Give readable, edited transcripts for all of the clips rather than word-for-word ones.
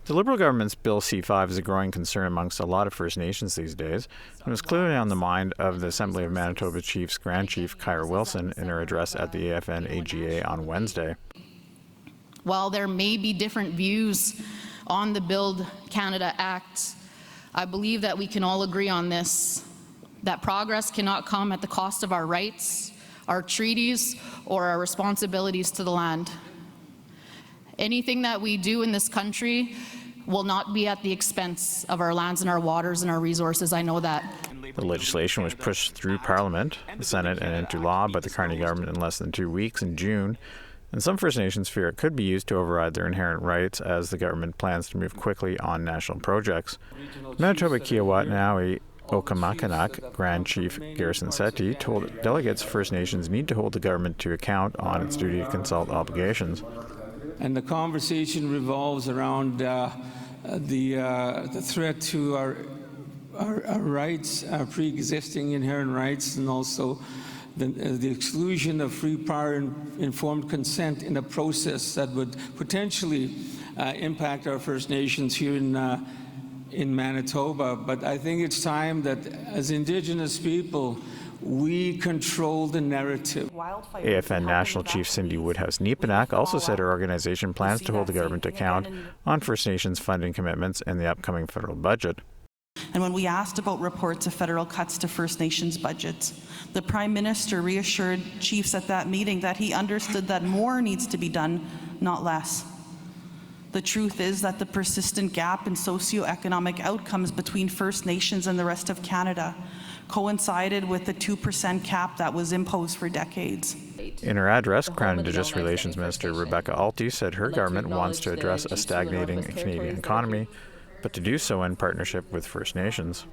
The Liberal government's Bill C-5 is a growing concern amongst a lot of First Nations these days, and was clearly on the mind of the Assembly of Manitoba Chiefs Grand Chief Kyra Wilson in her address at the AFN AGA on Wednesday. While there may be different views on the Build Canada Act, I believe that we can all agree on this, that progress cannot come at the cost of our rights, our treaties, or our responsibilities to the land. Anything that we do in this country will not be at the expense of our lands and our waters and our resources. I know that. The legislation was pushed through Parliament, the Senate, and into law by the Carney government in less than 2 weeks in June, and some First Nations fear it could be used to override their inherent rights as the government plans to move quickly on national projects. Manitoba Kiawatnawi Okamakinak Grand Chief Garrison Setti told delegates First Nations need to hold the government to account on its duty to consult obligations. And the conversation revolves around the threat to our rights, our pre-existing inherent rights, and also the exclusion of free, prior, and informed consent in a process that would potentially impact our First Nations here in Manitoba. But I think it's time that, as Indigenous people, we control the narrative. AFN National Chief Cindy Woodhouse-Neepanak also said her organization plans to hold the government to account on First Nations funding commitments in the upcoming federal budget. And when we asked about reports of federal cuts to First Nations budgets, the Prime Minister reassured chiefs at that meeting that he understood that more needs to be done, not less. The truth is that the persistent gap in socioeconomic outcomes between First Nations and the rest of Canada coincided with the 2% cap that was imposed for decades. In her address, Crown Indigenous Relations Minister Rebecca Alty said her government wants to address a stagnating Canadian economy, but to do so in partnership with First Nations.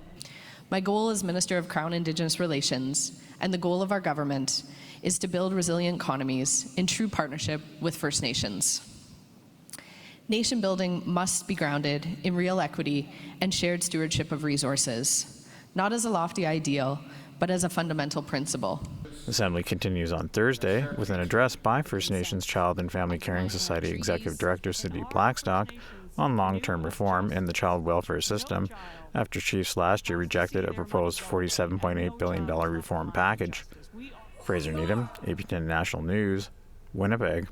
My goal as Minister of Crown Indigenous Relations, and the goal of our government, is to build resilient economies in true partnership with First Nations. Nation building must be grounded in real equity and shared stewardship of resources, not as a lofty ideal, but as a fundamental principle. The Assembly continues on Thursday with an address by First Nations Child and Family Caring Society Executive Director Cindy Blackstock on long-term reform in the child welfare system after chiefs last year rejected a proposed $47.8 billion reform package. Fraser Needham, APTN National News, Winnipeg.